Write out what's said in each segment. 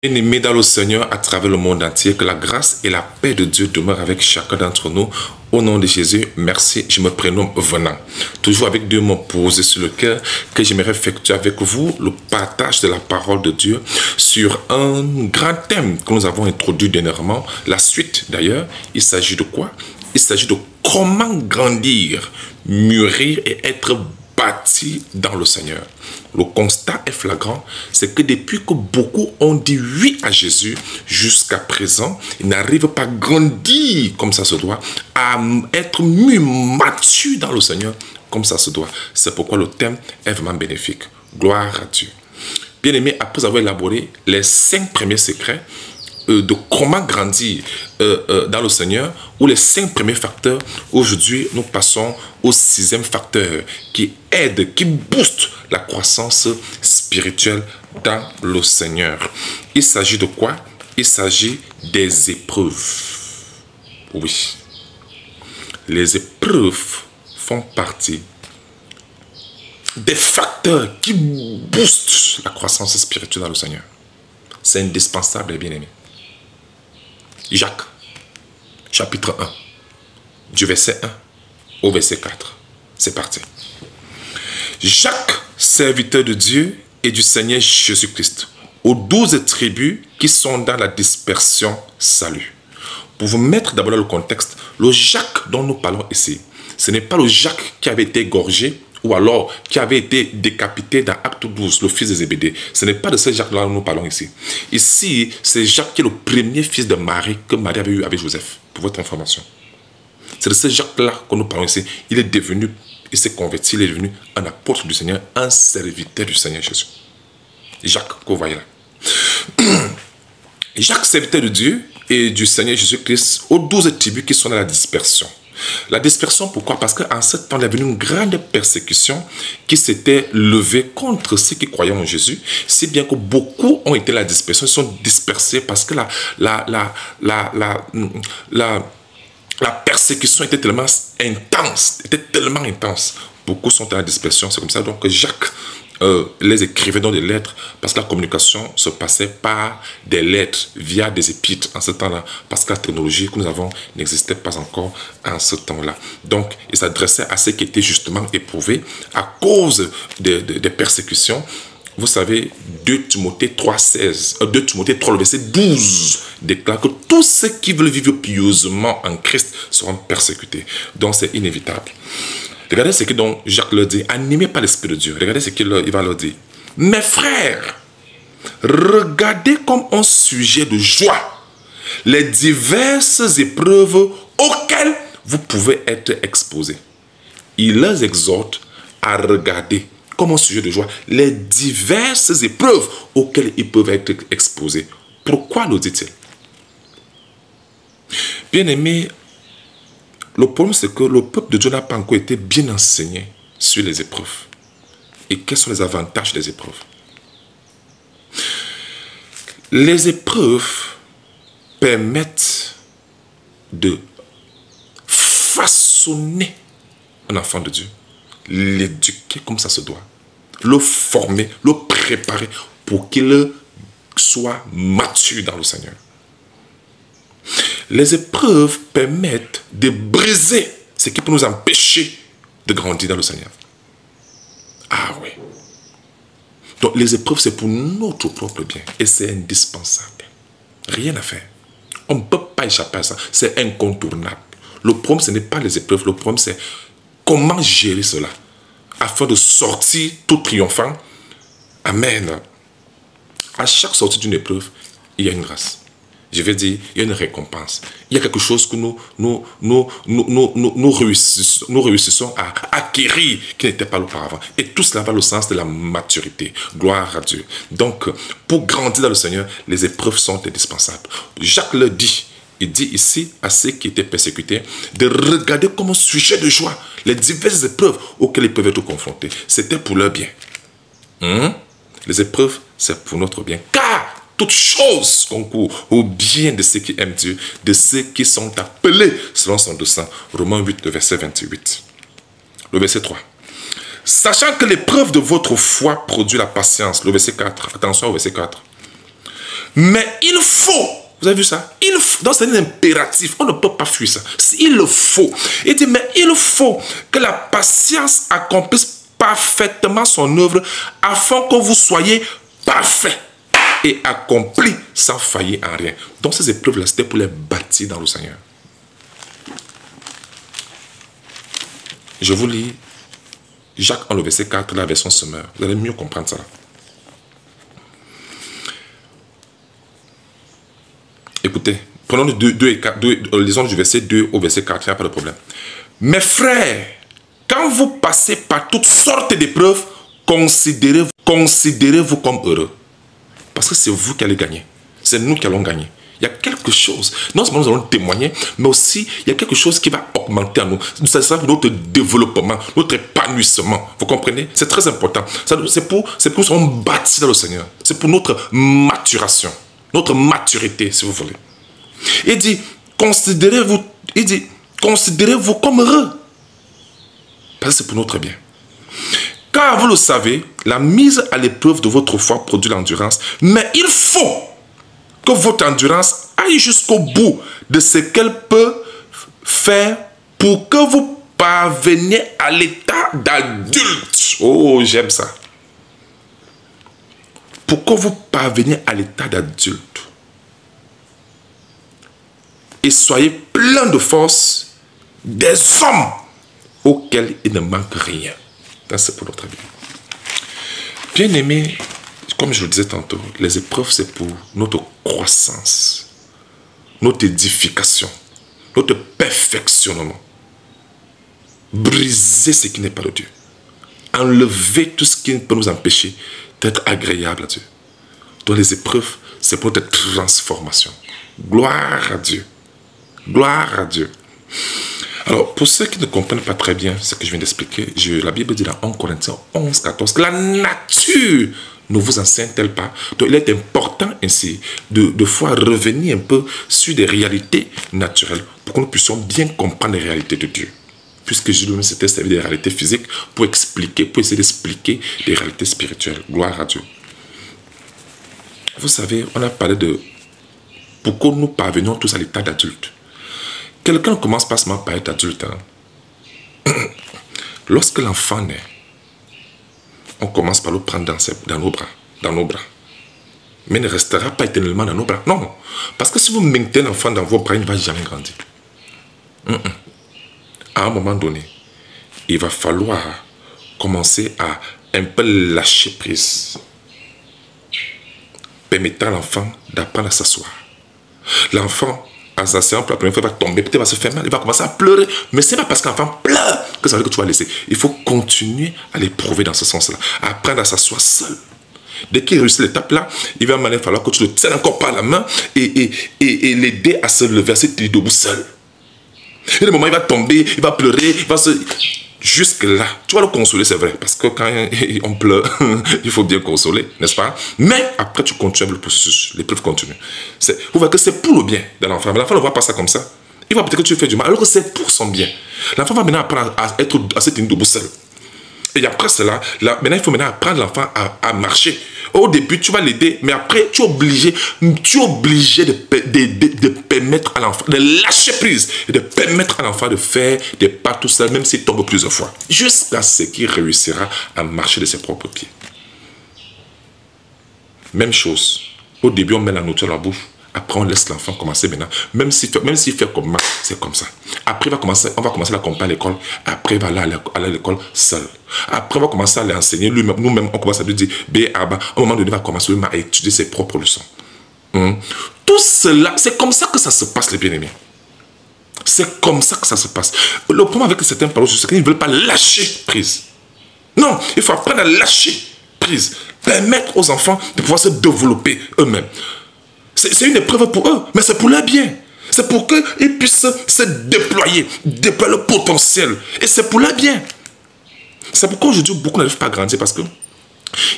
Bien-aimés dans le Seigneur à travers le monde entier, que la grâce et la paix de Dieu demeurent avec chacun d'entre nous. Au nom de Jésus, merci, je me prénomme Venant. Toujours avec Dieu mots posés sur le cœur, que j'aimerais effectuer avec vous le partage de la parole de Dieu sur un grand thème que nous avons introduit dernièrement. La suite d'ailleurs, il s'agit de quoi? Il s'agit de comment grandir, mûrir et être bâti dans le Seigneur. Le constat est flagrant, c'est que depuis que beaucoup ont dit oui à Jésus, jusqu'à présent, ils n'arrivent pas à grandir comme ça se doit, à être mûrs, matures dans le Seigneur comme ça se doit. C'est pourquoi le thème est vraiment bénéfique. Gloire à Dieu. Bien aimé, après avoir élaboré les 5 premiers secrets de comment grandir dans le Seigneur, ou les 5 premiers facteurs, aujourd'hui nous passons au 6e facteur qui aide, qui booste la croissance spirituelle dans le Seigneur. Il s'agit de quoi? Il s'agit des épreuves. Oui. Les épreuves font partie des facteurs qui boostent la croissance spirituelle dans le Seigneur. C'est indispensable et bien aimé. Jacques, chapitre 1, du verset 1 au verset 4. C'est parti. Jacques, serviteur de Dieu et du Seigneur Jésus-Christ, aux 12 tribus qui sont dans la dispersion, salut. Pour vous mettre d'abord dans le contexte, le Jacques dont nous parlons ici, ce n'est pas le Jacques qui avait été égorgé ou alors qui avait été décapité dans Acte 12, le fils de Zébédée. Ce n'est pas de ce Jacques-là que nous parlons ici. Ici, c'est Jacques qui est le premier fils de Marie que Marie avait eu avec Joseph, pour votre information. C'est de ce Jacques-là que nous parlons ici. Il est devenu, il s'est converti, il est devenu un apôtre du Seigneur, un serviteur du Seigneur Jésus. Jacques, que vous voyez là. Jacques, serviteur de Dieu et du Seigneur Jésus-Christ, aux 12 tribus qui sont dans la dispersion. La dispersion, pourquoi? Parce qu'en ce temps, il y avait une grande persécution qui s'était levée contre ceux qui croyaient en Jésus, si bien que beaucoup ont été la dispersion, ils sont dispersés parce que la persécution était tellement intense, beaucoup sont à la dispersion, c'est comme ça. Donc Jacques les écrivait dans des lettres parce que la communication se passait par des lettres via des épîtres en ce temps-là, parce que la technologie que nous avons n'existait pas encore en ce temps-là. Donc, il s'adressait à ceux qui étaient justement éprouvés à cause des persécutions. Vous savez, 2 Timothée 3, le verset 12 déclare que tous ceux qui veulent vivre pieusement en Christ seront persécutés. Donc, c'est inévitable. Regardez ce que donc Jacques leur dit, animé par l'Esprit de Dieu. Regardez ce qu'il va leur dire. Mes frères, regardez comme un sujet de joie les diverses épreuves auxquelles vous pouvez être exposés. Il les exhorte à regarder comme un sujet de joie les diverses épreuves auxquelles ils peuvent être exposés. Pourquoi le dit-il? Bien-aimés, le problème, c'est que le peuple de Dieu n'a pas encore été bien enseigné sur les épreuves. Et quels sont les avantages des épreuves? Les épreuves permettent de façonner un enfant de Dieu, l'éduquer comme ça se doit, le former, le préparer pour qu'il soit mature dans le Seigneur. Les épreuves permettent de briser ce qui peut nous empêcher de grandir dans le Seigneur. Ah oui. Donc les épreuves, c'est pour notre propre bien. Et c'est indispensable. Rien à faire. On ne peut pas échapper à ça. C'est incontournable. Le problème, ce n'est pas les épreuves. Le problème, c'est comment gérer cela. Afin de sortir tout triomphant. Amen. À chaque sortie d'une épreuve, il y a une grâce. Je vais dire, il y a une récompense. Il y a quelque chose que nous réussissons à acquérir qui n'était pas auparavant. Et tout cela va dans le sens de la maturité. Gloire à Dieu. Donc, pour grandir dans le Seigneur, les épreuves sont indispensables. Jacques le dit. Il dit ici à ceux qui étaient persécutés de regarder comme un sujet de joie les diverses épreuves auxquelles ils peuvent être confrontés. C'était pour leur bien. Les épreuves, c'est pour notre bien. Car toute chose concourt au bien de ceux qui aiment Dieu, de ceux qui sont appelés selon son dessein. Romains 8, le verset 28. Le verset 3. Sachant que l'épreuve de votre foi produit la patience. Le verset 4. Attention au verset 4. Mais il faut, vous avez vu ça? Donc c'est un impératif, on ne peut pas fuir ça. Il le faut. Il dit, mais il faut que la patience accomplisse parfaitement son œuvre afin que vous soyez parfaits et accomplis sans faillir en rien. Donc ces épreuves-là, c'était pour les bâtir dans le Seigneur. Je vous lis Jacques 1, le verset 4, la version Semeur. Vous allez mieux comprendre ça. Écoutez, prenons le 2 et 4, lisons du verset 2 au verset 4, il n'y a pas de problème. Mes frères, quand vous passez par toutes sortes d'épreuves, considérez-vous comme heureux. Parce que c'est vous qui allez gagner. C'est nous qui allons gagner. Il y a quelque chose, non seulement nous allons témoigner, mais aussi il y a quelque chose qui va augmenter en nous. Ça sera pour notre développement, notre épanouissement. Vous comprenez? C'est très important. C'est pour que nous serons bâtis dans le Seigneur. C'est pour notre maturation, notre maturité, si vous voulez. Il dit, considérez-vous comme heureux. Parce que c'est pour notre bien. Car vous le savez, la mise à l'épreuve de votre foi produit l'endurance, mais il faut que votre endurance aille jusqu'au bout de ce qu'elle peut faire pour que vous parveniez à l'état d'adulte. Oh, j'aime ça. Pour que vous parveniez à l'état d'adulte. Et soyez plein de force des hommes auxquels il ne manque rien. C'est pour notre vie. Bien aimé, comme je le disais tantôt, les épreuves, c'est pour notre croissance, notre édification, notre perfectionnement. Briser ce qui n'est pas de Dieu. Enlever tout ce qui peut nous empêcher d'être agréable à Dieu. Donc les épreuves, c'est pour notre transformation. Gloire à Dieu. Gloire à Dieu. Alors, pour ceux qui ne comprennent pas très bien ce que je viens d'expliquer, la Bible dit dans 1 Corinthiens 11, 14 que la nature ne vous enseigne-t-elle pas? Donc, il est important ainsi de fois revenir un peu sur des réalités naturelles pour que nous puissions bien comprendre les réalités de Dieu. Puisque Jésus lui-même s'était servi des réalités physiques pour essayer d'expliquer des réalités spirituelles. Gloire à Dieu. Vous savez, on a parlé de pourquoi nous parvenons tous à l'état d'adulte. Quelqu'un ne commence pas seulement par être adulte. Hein. Lorsque l'enfant naît, on commence par le prendre dans nos bras. Mais il ne restera pas éternellement dans nos bras. Non. Parce que si vous maintenez l'enfant dans vos bras, il ne va jamais grandir. À un moment donné, il va falloir commencer à un peu lâcher prise. Permettant à l'enfant d'apprendre à s'asseoir. L'enfant, en s'asseyant pour la première fois, il va tomber, peut-être va se faire mal, il va commencer à pleurer. Mais ce n'est pas parce que l'enfant pleure que ça veut dire que tu vas laisser. Il faut continuer à l'éprouver dans ce sens-là. Apprendre à s'asseoir seul. Dès qu'il réussit l'étape là, il va maintenant falloir que tu le tiennes encore par la main et l'aider à se lever, à se tenir debout seul. Et le moment il va tomber, il va pleurer, il va se... Jusque-là, tu vas le consoler, c'est vrai, parce que quand on pleure, il faut bien consoler, n'est-ce pas? Mais après, tu continues le processus, l'épreuve continue. Vous voyez que c'est pour le bien de l'enfant, mais l'enfant ne voit pas ça comme ça. Il va peut-être que tu fais du mal, alors que c'est pour son bien. L'enfant va maintenant apprendre à se tenir debout seul. Et après cela, maintenant, il faut maintenant apprendre l'enfant à marcher. Au début, tu vas l'aider, mais après, tu es obligé de permettre à l'enfant, de lâcher prise, et de permettre à l'enfant de faire des pas tout seul, même s'il tombe plusieurs fois, jusqu'à ce qu'il réussira à marcher de ses propres pieds. Même chose. Au début, on met la nourriture dans la bouche. Après, on laisse l'enfant commencer maintenant. Même s'il fait comme moi, c'est comme ça. Après, on va commencer à l'accompagner à l'école. Après, il va aller à l'école seul. Après, on va commencer à l'enseigner. Nous-mêmes, on commence à lui dire, à un moment donné, il va commencer à étudier ses propres leçons. Tout cela, c'est comme ça que ça se passe, les bien-aimés. C'est comme ça que ça se passe. Le problème avec certains parents, c'est qu'ils ne veulent pas lâcher prise. Non, il faut apprendre à lâcher prise. Permettre aux enfants de pouvoir se développer eux-mêmes. C'est une épreuve pour eux, mais c'est pour leur bien. C'est pour qu'ils puissent se déployer le potentiel. Et c'est pour leur bien. C'est pourquoi aujourd'hui, beaucoup n'arrivent pas à grandir parce qu'ils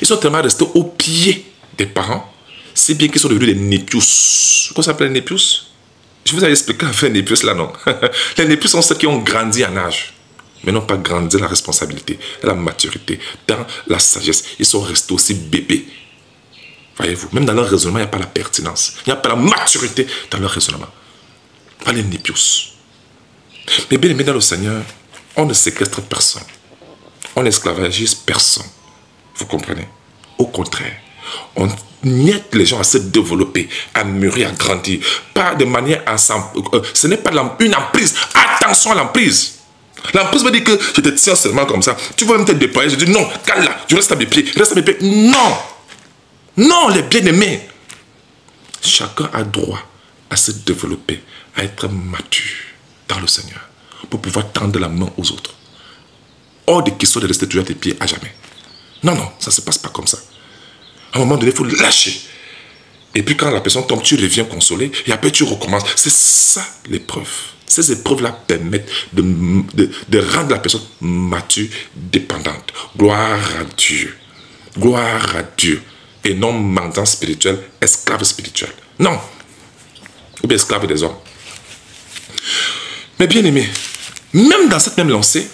sont tellement restés au pied des parents, si bien qu'ils sont devenus des népius. Comment ça s'appelle les népius? Je vous avais expliqué à faire népius là, non? Les népius sont ceux qui ont grandi en âge, mais n'ont pas grandi dans la responsabilité, dans la maturité, dans la sagesse. Ils sont restés aussi bébés. Voyez-vous, même dans leur raisonnement, il n'y a pas la pertinence. Il n'y a pas la maturité dans leur raisonnement. Pas les népios. Mais bien aimé dans le Seigneur, on ne séquestre personne. On n'esclavagise personne. Vous comprenez? Au contraire, on aide les gens à se développer, à mûrir, à grandir. Pas de manière à ce n'est pas une emprise. Attention à l'emprise. L'emprise veut dire que je te tiens seulement comme ça. Tu veux même te déployer. Je dis non, cale là, je reste à mes pieds. Reste à mes pieds. Non. Non, les bien-aimés. Chacun a droit à se développer, à être mature dans le Seigneur, pour pouvoir tendre la main aux autres. Hors de question de rester toujours à tes pieds à jamais. Non, non, ça ne se passe pas comme ça. À un moment donné, il faut lâcher. Et puis quand la personne tombe, tu reviens consoler, et après tu recommences. C'est ça l'épreuve. Ces épreuves-là permettent de rendre la personne mature, dépendante. Gloire à Dieu. Gloire à Dieu. Et non mendiant spirituel, esclave spirituel. Non. Ou bien esclave des hommes. Mais bien aimé, même dans cette même lancée,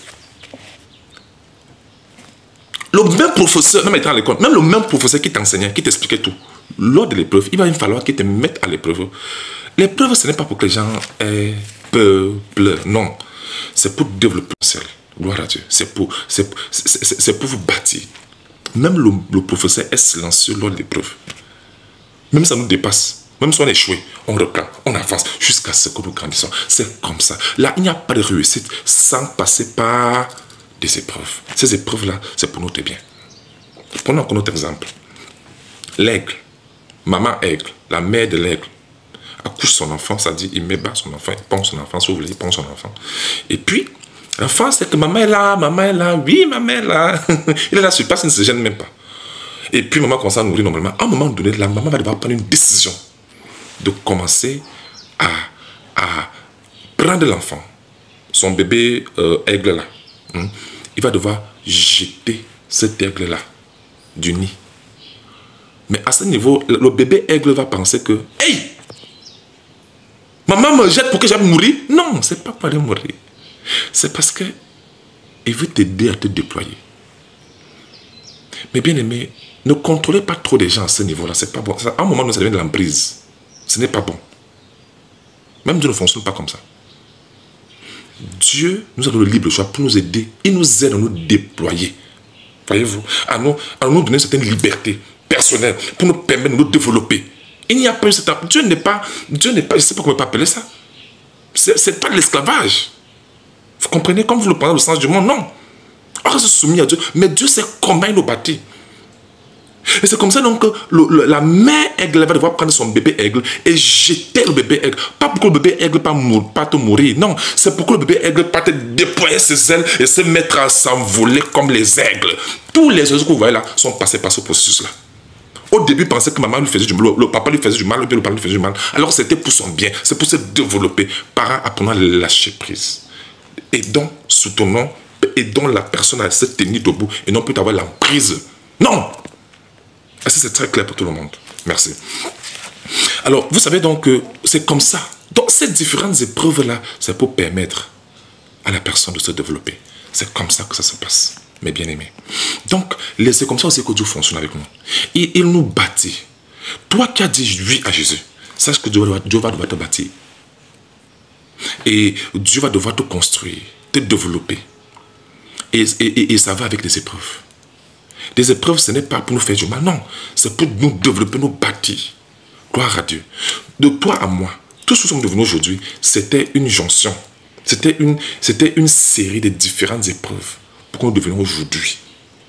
le même professeur, même étant à l'école, même le même professeur qui t'enseignait, qui t'expliquait tout, lors de l'épreuve, il va falloir qu'il te mette à l'épreuve. L'épreuve, ce n'est pas pour que les gens aient peur, non. C'est pour développer le ciel. Gloire à Dieu. C'est pour vous bâtir. Même le professeur est silencieux lors de l'épreuve. Même ça nous dépasse. Même si on échoue, on reprend, on avance jusqu'à ce que nous grandissons. C'est comme ça. Là, il n'y a pas de réussite sans passer par des épreuves. Ces épreuves-là, c'est pour notre bien. Prenons encore notre exemple. L'aigle, maman aigle, la mère de l'aigle, accouche son enfant, ça dit, il met bas son enfant, il pond son enfant, si vous voulez, il pond son enfant. Et puis, l'enfant, c'est que maman est là, oui, maman est là. Il est là sur place, il ne se gêne même pas. Et puis, maman commence à nourrir normalement. À un moment donné, la maman va devoir prendre une décision de commencer à prendre l'enfant, son bébé aigle là. Il va devoir jeter cet aigle là du nid. Mais à ce niveau, le bébé aigle va penser que, hey, maman me jette pour que j'aille mourir. Non, c'est pas pour aller mourir. C'est parce que il veut t'aider à te déployer. Mais bien aimé, ne contrôlez pas trop les gens à ce niveau-là. C'est pas bon. À un moment, ça devient de l'emprise. Ce n'est pas bon. Même Dieu ne fonctionne pas comme ça. Dieu nous a donné le libre choix pour nous aider. Il nous aide à nous déployer. Voyez-vous, à nous donner une certaine liberté personnelle pour nous permettre de nous développer. Il n'y a pas eu cette... Dieu n'est pas, je ne sais pas comment on peut appeler ça. C'est pas de l'esclavage. Vous comprenez, comme vous le prenez au sens du monde, non. On reste soumis à Dieu. Mais Dieu sait comment il nous bâtit. Et c'est comme ça donc que la mère aigle va devoir prendre son bébé aigle et jeter le bébé aigle. Pas pour que le bébé aigle pas te mourir. Non, c'est pour que le bébé aigle pas te déployer ses ailes et se mettre à s'envoler comme les aigles. Tous les oiseaux que vous voyez là sont passés par ce processus-là. Au début, pensait que maman lui faisait du mal, le papa lui faisait du mal, le papa lui faisait du mal. Alors c'était pour son bien, c'est pour se développer. Parents apprenant à lâcher prise. Et donc, soutenons, aidons la personne à se tenir debout et non plus avoir l'emprise. Non! Est-ce que c'est très clair pour tout le monde? Merci. Alors, vous savez donc que c'est comme ça. Donc, ces différentes épreuves-là, c'est pour permettre à la personne de se développer. C'est comme ça que ça se passe, mes bien-aimés. Donc, c'est comme ça aussi que Dieu fonctionne avec nous. Et il nous bâtit. Toi qui as dit oui à Jésus, sache que Dieu va devoir te bâtir. Et Dieu va devoir te construire, te développer. Et ça va avec des épreuves. Des épreuves, ce n'est pas pour nous faire du mal, non. C'est pour nous développer, nous bâtir. Gloire à Dieu. De toi à moi, tout ce que nous sommes devenus aujourd'hui, c'était une jonction. C'était une série de différentes épreuves pour que nous devenions aujourd'hui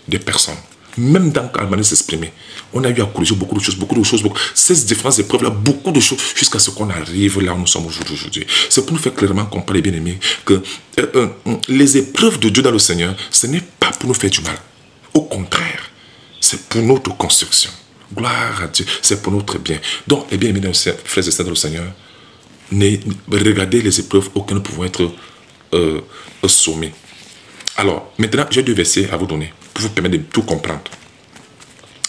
des personnes. Même dans la manière de s'exprimer, on a eu à corriger beaucoup de choses. Ces différentes épreuves-là, beaucoup de choses, jusqu'à ce qu'on arrive là où nous sommes aujourd'hui. C'est pour nous faire clairement comprendre, bien aimés, que les épreuves de Dieu dans le Seigneur, ce n'est pas pour nous faire du mal. Au contraire, c'est pour notre construction. Gloire à Dieu, c'est pour notre bien. Donc, eh bien, mes frères et sœurs dans le Seigneur, regardez les épreuves auxquelles nous pouvons être soumis. Alors, maintenant, j'ai 2 versets à vous donner pour vous permettre de tout comprendre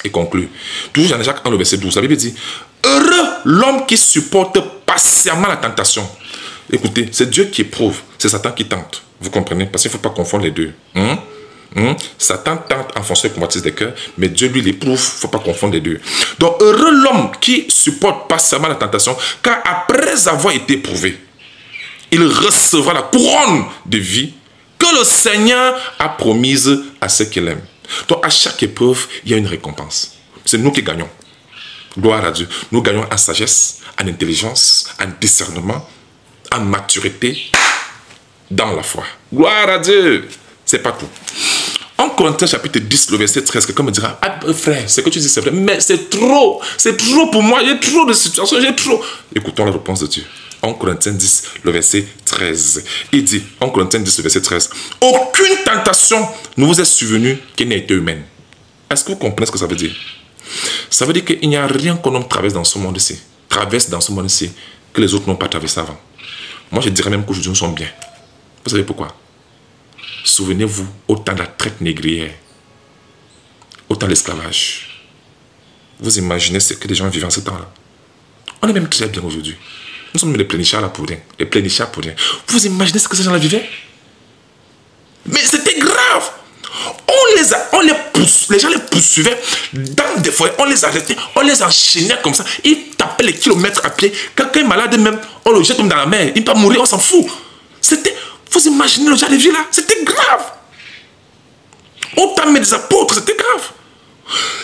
et conclure. Toujours dans Jacques 1, le verset 12, la Bible dit « Heureux l'homme qui supporte patiemment la tentation. » Écoutez, c'est Dieu qui éprouve, c'est Satan qui tente. Vous comprenez? Parce qu'il ne faut pas confondre les deux. Satan tente en fonction des convoitises des cœurs, mais Dieu lui l'éprouve. Il ne faut pas confondre les deux. Donc, heureux l'homme qui supporte patiemment la tentation, car après avoir été éprouvé, il recevra la couronne de vie que le Seigneur a promise à ceux qui l'aiment. Donc, à chaque épreuve, il y a une récompense. C'est nous qui gagnons. Gloire à Dieu. Nous gagnons en sagesse, en intelligence, en discernement, en maturité, dans la foi. Gloire à Dieu. C'est pas tout. En Corinthiens chapitre 10, le verset 13, quelqu'un me dira, ah frère, ce que tu dis c'est vrai, mais c'est trop pour moi, j'ai trop de situations, j'ai trop. Écoutons la réponse de Dieu. En Corinthiens 10, le verset 13. Il dit, en Corinthiens 10, le verset 13, aucune tentation ne vous est survenue qui n'ait été humaine. Est-ce que vous comprenez ce que ça veut dire? Ça veut dire qu'il n'y a rien qu'un homme traverse dans ce monde-ci, que les autres n'ont pas traversé avant. Moi, je dirais même qu'aujourd'hui, nous sommes bien. Vous savez pourquoi? Souvenez-vous, au temps de la traite négrière, au temps de l'esclavage. Vous imaginez ce que les gens vivaient en ce temps-là. On est même très bien aujourd'hui. Nous sommes les plénichards là pour rien. Les plénichards pour rien. Vous imaginez ce que ces gens-là vivaient? Mais c'était grave. Les gens les poursuivaient dans des forêts. On les arrêtait, on les enchaînait comme ça. Ils tapaient les kilomètres à pied. Quelqu'un est malade même, on le jette comme dans la mer. Il ne peut pas mourir, on s'en fout. C'était, vous imaginez le genre de vie là? C'était grave. On t'a mis des apôtres, c'était grave.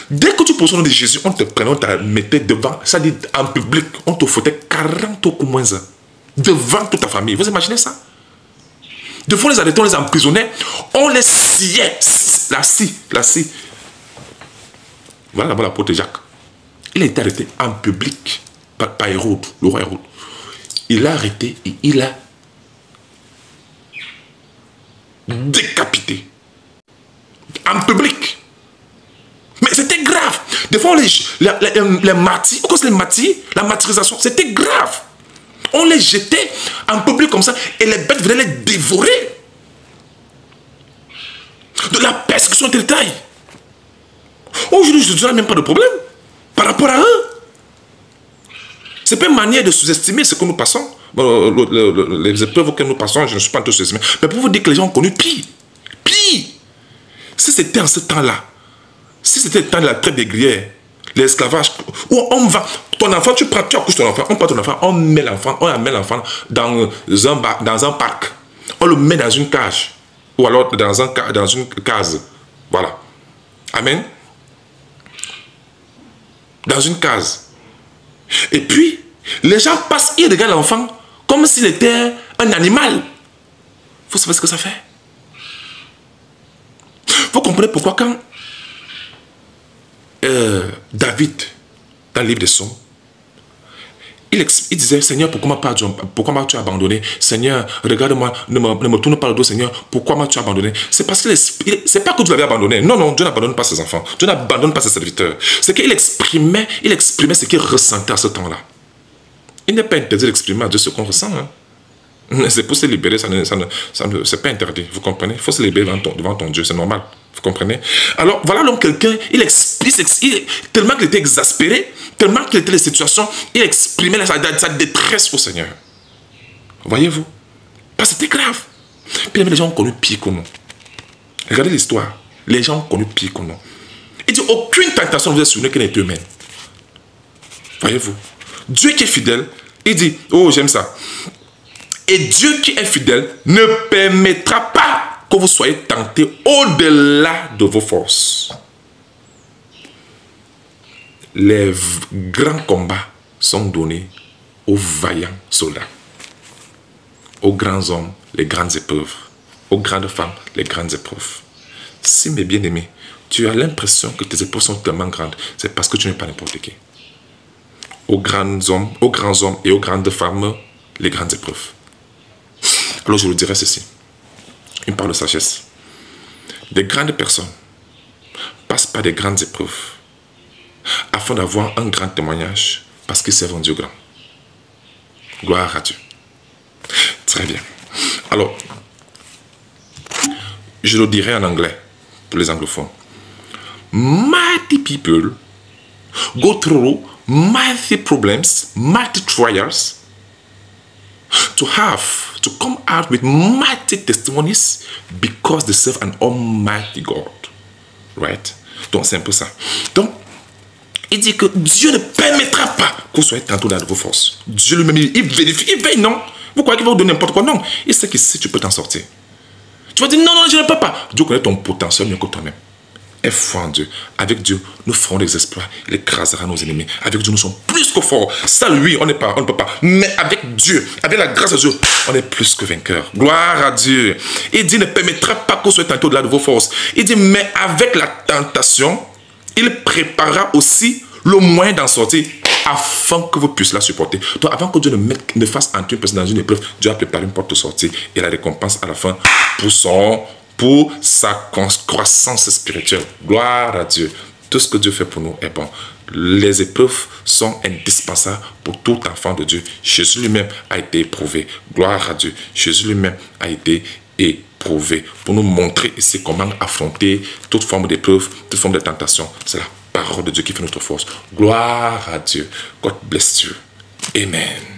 Dès que tu poses le nom de Jésus, on te prenait, on te mettait devant, ça dit en public, on te foutait 40 au moins devant toute ta famille. Vous imaginez ça? Des fois, on les arrêtait, on les emprisonnait, on les sciait, la scie. Voilà d'abord l'apôtre Jacques. Il a été arrêté en public par Hérode, le roi Hérode. Il l'a arrêté et il a décapité. En public. Mais c'était grave. Des fois, les martyrs, pourquoi c'est les martyrs? La martyrisation, c'était grave. On les jetait en public comme ça et les bêtes venaient les dévorer. De la persécution de taille. Aujourd'hui, je n'ai même pas de problème par rapport à eux. Ce n'est pas une manière de sous-estimer ce que nous passons. Les épreuves auxquelles nous passons, je ne suis pas en train de sous-estimer. Mais pour vous dire que les gens ont connu pire. Pire. Si c'était en ce temps-là, si c'était le temps de la traite négrière, l'esclavage, où on va, ton enfant, tu accouches ton enfant, on prend ton enfant, on amène l'enfant dans un parc, on le met dans une cage, ou alors dans une case, voilà. Amen. Dans une case. Et puis, les gens passent, ils regardent l'enfant comme s'il était un animal. Vous savez ce que ça fait? Vous comprenez pourquoi quand David, dans le livre des Psaumes, il disait, Seigneur, pourquoi m'as-tu abandonné? Seigneur, regarde-moi, ne me tourne pas le dos, Seigneur, pourquoi m'as-tu abandonné? C'est parce que c'est pas que Dieu l'avait abandonné. Non, non, Dieu n'abandonne pas ses enfants. Dieu n'abandonne pas ses serviteurs. C'est qu'il exprimait ce qu'il ressentait à ce temps-là. Il n'est pas interdit d'exprimer à Dieu ce qu'on ressent. Hein. C'est pour se libérer, c'est pas interdit, vous comprenez? Il faut se libérer devant ton Dieu, c'est normal, vous comprenez? Alors, voilà donc quelqu'un, tellement qu'il était exaspéré, tellement qu'il était dans les situations, il exprimait sa détresse au Seigneur. Voyez-vous? Parce que c'était grave. Puis les gens ont connu pire que nous. Regardez l'histoire. Les gens ont connu pire que nous. Il dit, aucune tentation ne vous est survenue qui n'est humaine. Voyez-vous? Dieu qui est fidèle, il dit, oh j'aime ça. Et Dieu qui est fidèle ne permettra pas que vous soyez tentés au-delà de vos forces. Les grands combats sont donnés aux vaillants soldats, aux grands hommes, les grandes épreuves, aux grandes femmes, les grandes épreuves. Si mes bien-aimés, tu as l'impression que tes épreuves sont tellement grandes, c'est parce que tu n'es pas n'importe qui. Aux grands hommes et aux grandes femmes, les grandes épreuves. Alors je vous dirais ceci, une part de sagesse. Des grandes personnes passent par des grandes épreuves afin d'avoir un grand témoignage parce qu'ils servent un Dieu grand. Gloire à Dieu. Très bien. Alors, je le dirai en anglais pour les anglophones. Mighty people go through mighty problems, mighty trials, To come out with mighty testimonies because they serve an almighty God. Right? Donc, c'est un peu ça. Donc, il dit que Dieu ne permettra pas que vous soyez tentés dans vos forces. Dieu lui-même, il vérifie, il veille, non? Vous croyez qu'il va vous donner n'importe quoi? Non. Il sait que si tu peux t'en sortir. Tu vas dire, non, je ne peux pas. Dieu connaît ton potentiel mieux que toi-même. Aie foi en Dieu. Avec Dieu, nous ferons des exploits. Il écrasera nos ennemis. Avec Dieu, nous sommes plus que forts. Ça, lui, on ne peut pas. Mais avec Dieu, avec la grâce de Dieu, on est plus que vainqueurs. Gloire à Dieu. Il dit, ne permettra pas que vous soyez tentés au-delà de vos forces. Il dit, mais avec la tentation, il préparera aussi le moyen d'en sortir afin que vous puissiez la supporter. Donc, avant que Dieu ne fasse entrer une personne dans une épreuve, Dieu a préparé une porte de sortie et la récompense à la fin pour sa croissance spirituelle. Gloire à Dieu. Tout ce que Dieu fait pour nous est bon. Les épreuves sont indispensables pour tout enfant de Dieu. Jésus lui-même a été éprouvé. Gloire à Dieu. Jésus lui-même a été éprouvé pour nous montrer ici comment affronter toute forme d'épreuve, toute forme de tentation. C'est la parole de Dieu qui fait notre force. Gloire à Dieu. God bless you. Amen.